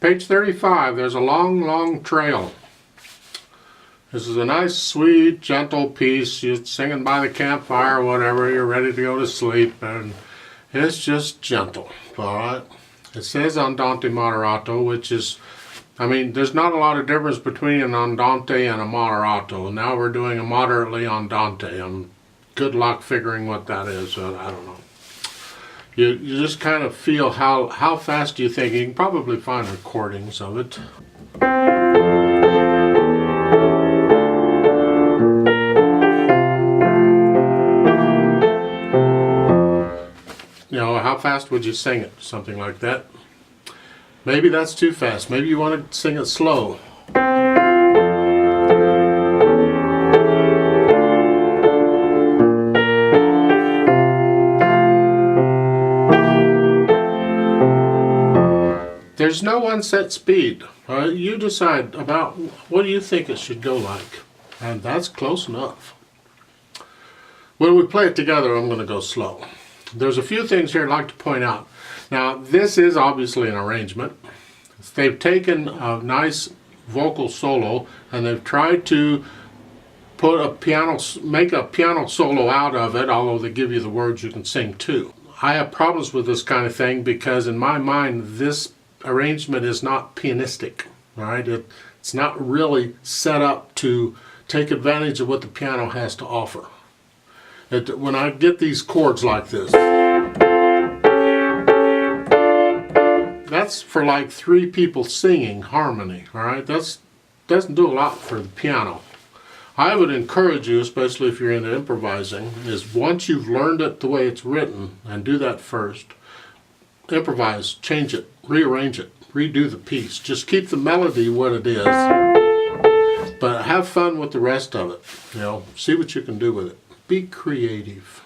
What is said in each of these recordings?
Page 35, there's a long, long trail. This is a nice, sweet, gentle piece. You're singing by the campfire or whatever. You're ready to go to sleep, and it's just gentle, all right? It says andante moderato, which is, I mean, there's not a lot of difference between an andante and a moderato. Now we're doing a moderately andante. Good luck figuring what that is. I don't know. You just kind of feel how fast do you think. You can probably find recordings of it. You know, how fast would you sing it? Something like that. Maybe that's too fast. Maybe you want to sing it slow. There's no one set speed. You decide about what do you think it should go like. And that's close enough. When we play it together, I'm going to go slow. There's a few things here I'd like to point out. Now, this is obviously an arrangement. They've taken a nice vocal solo and they've tried to put a piano, make a piano solo out of it, although they give you the words you can sing too. I have problems with this kind of thing because in my mind, this arrangement is not pianistic, all right? It's not really set up to take advantage of what the piano has to offer. When I get these chords like this, that's for like 3 people singing harmony, all right? That doesn't do a lot for the piano. I would encourage you, especially if you're into improvising, is once you've learned it the way it's written, and do that first, improvise, change it, rearrange it, redo the piece. Just keep the melody what it is, but have fun with the rest of it. You know, see what you can do with it. Be creative.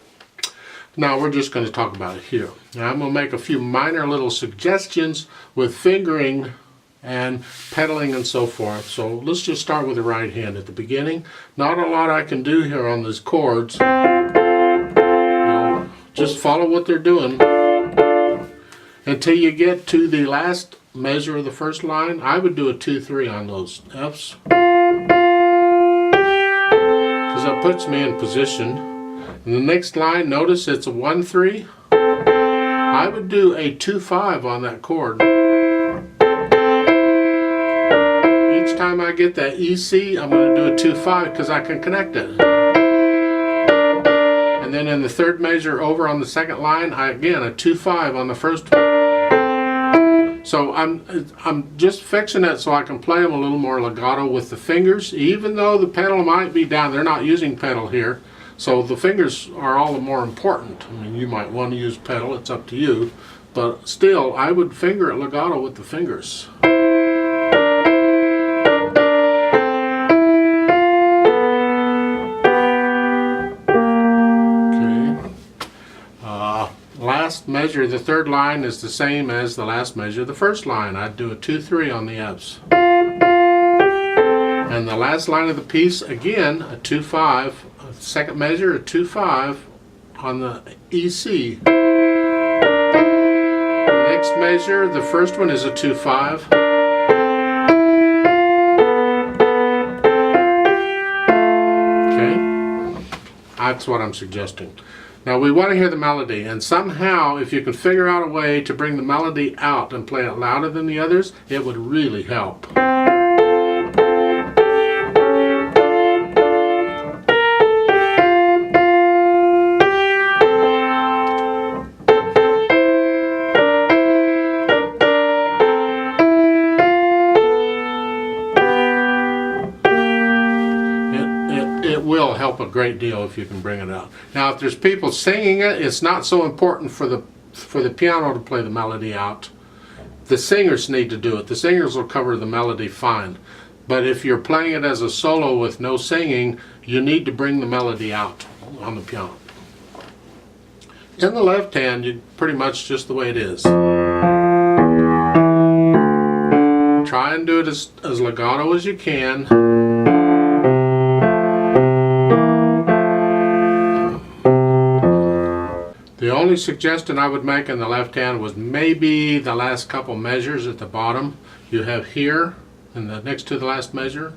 Now we're just going to talk about it here. Now I'm going to make a few minor little suggestions with fingering and pedaling and so forth. So let's just start with the right hand at the beginning. Not a lot I can do here on these chords. You know, just follow what they're doing until you get to the last measure of the first line. I would do a 2-3 on those F's, because that puts me in position. And the next line, notice it's a 1-3. I would do a 2-5 on that chord. Each time I get that EC, I'm going to do a 2-5 because I can connect it. And then in the third measure over on the second line, again a 2-5 on the first one. So I'm just fixing it so I can play them a little more legato with the fingers. Even though the pedal might be down, they're not using pedal here. So the fingers are all the more important. I mean, you might want to use pedal, it's up to you. But still, I would finger it legato with the fingers. Last measure, the third line is the same as the last measure, the first line. I'd do a 2-3 on the F's. And the last line of the piece, again, a 2-5. Second measure, a 2-5 on the EC. Next measure, the first one is a 2-5. Okay, that's what I'm suggesting. Now we want to hear the melody, and somehow if you can figure out a way to bring the melody out and play it louder than the others, it would really help. It will help a great deal if you can bring it out. Now if there's people singing it, it's not so important for the piano to play the melody out. The singers need to do it. The singers will cover the melody fine. But if you're playing it as a solo with no singing, you need to bring the melody out on the piano. In the left hand, you pretty much just the way it is. Try and do it as legato as you can. The only only suggestion I would make in the left hand was maybe the last couple measures at the bottom. You have here, and the next to the last measure.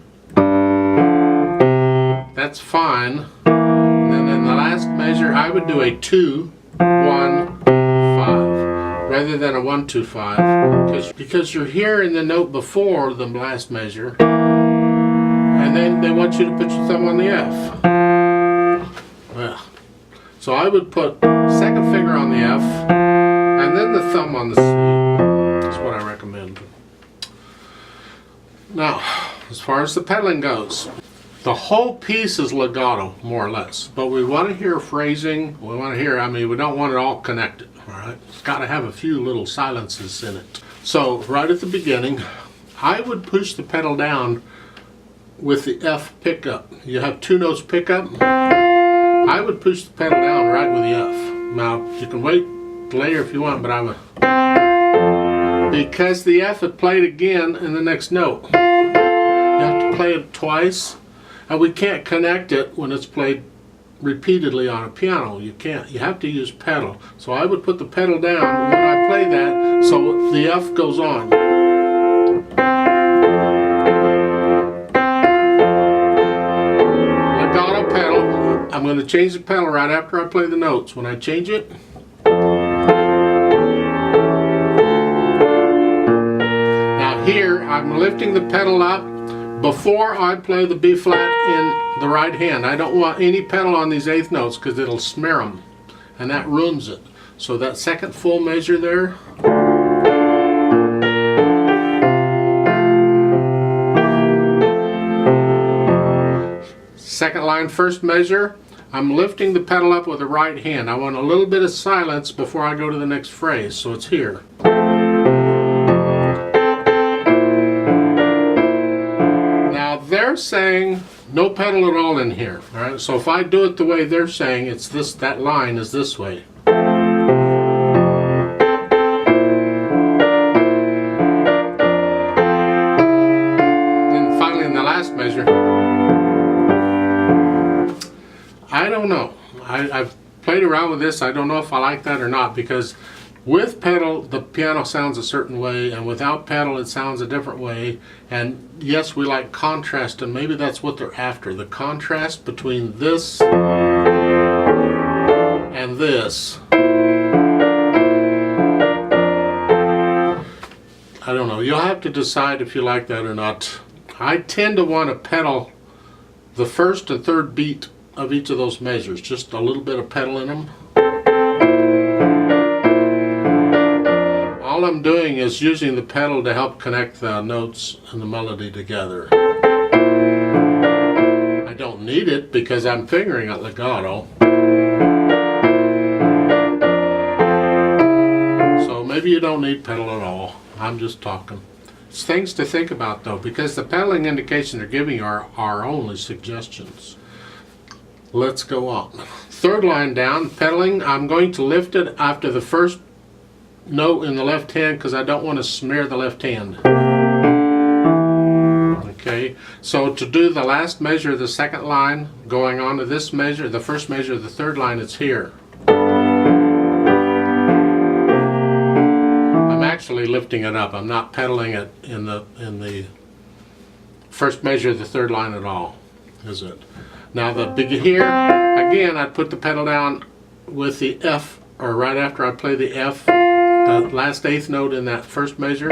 That's fine. And then in the last measure, I would do a 2, 1, 5, rather than a 1, 2, 5, because you're here in the note before the last measure, and then they want you to put your thumb on the F. Well, so I would put second finger on the F, and then the thumb on the C. That's what I recommend. Now, as far as the pedaling goes, the whole piece is legato, more or less. But we want to hear phrasing. We want to hear, we don't want it all connected, all right? It's got to have a few little silences in it. So, right at the beginning, I would push the pedal down with the F pickup. You have 2 notes pickup. I would push the pedal down right with the F. Now, you can wait later if you want, but I would. Because the F is played again in the next note. You have to play it twice. And we can't connect it when it's played repeatedly on a piano. You can't. You have to use pedal. So I would put the pedal down when I play that so the F goes on. Legato pedal. I'm going to change the pedal right after I play the notes. When I change it, now here I'm lifting the pedal up before I play the B flat in the right hand. I don't want any pedal on these 8th notes because it'll smear them, and that ruins it. So that second full measure there, second line, first measure, I'm lifting the pedal up with the right hand. I want a little bit of silence before I go to the next phrase, so it's here. They're saying no pedal at all in here. All right, so if I do it the way they're saying, it's this. That line is this way. And finally, in the last measure, I don't know. I've played around with this. I don't know if I like that or not, because with pedal, the piano sounds a certain way, and without pedal, it sounds a different way. And yes, we like contrast, and maybe that's what they're after. The contrast between this and this. I don't know. You'll have to decide if you like that or not. I tend to want to pedal the first and third beat of each of those measures. Just a little bit of pedal in them. All I'm doing is using the pedal to help connect the notes and the melody together. I don't need it because I'm fingering it legato. So maybe you don't need pedal at all. I'm just talking. It's things to think about though, because the pedaling indication they're giving you are only suggestions. Let's go on. Third line down, pedaling. I'm going to lift it after the first note in the left hand because I don't want to smear the left hand. Okay, so to do the last measure of the second line, going on to this measure, the first measure of the third line, it's here. I'm actually lifting it up. I'm not pedaling it in the first measure of the third line at all, is it? Now the big here, again, I'd put the pedal down with the F, or right after I play the F, the last 8th note in that first measure,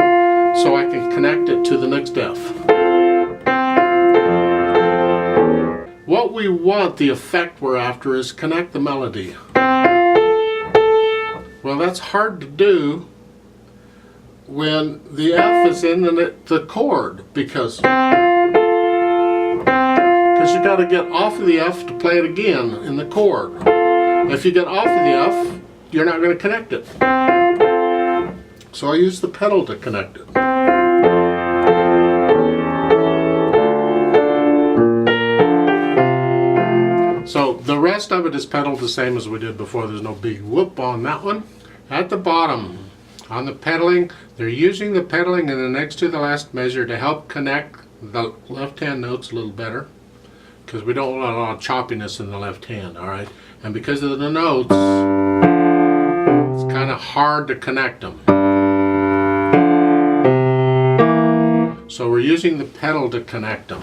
so I can connect it to the next F. What we want, the effect we're after, is connect the melody. Well, that's hard to do when the F is in the chord, because you got to get off of the F to play it again in the chord. If you get off of the F, you're not going to connect it. So I use the pedal to connect it. So the rest of it is pedaled the same as we did before. There's no big whoop on that one. At the bottom, on the pedaling, they're using the pedaling in the next to the last measure to help connect the left-hand notes a little better, because we don't want a lot of choppiness in the left hand, all right? And because of the notes, It's kind of hard to connect them. So we're using the pedal to connect them.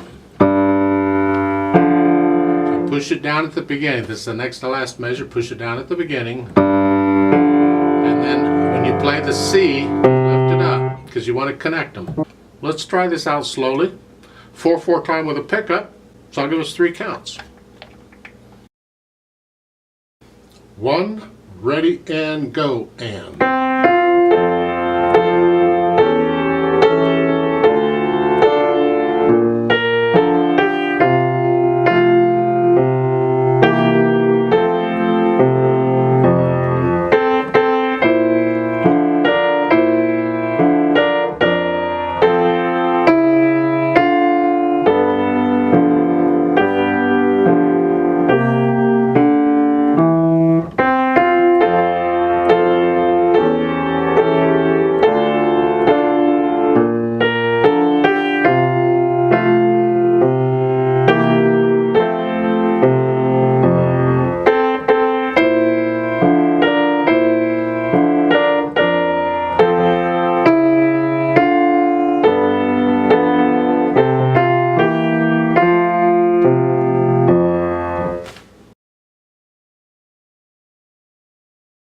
So push it down at the beginning. This is the next to last measure. Push it down at the beginning. And then when you play the C, lift it up because you want to connect them. Let's try this out slowly. 4/4 time with a pickup. So I'll give us 3 counts. 1, ready, and go, and.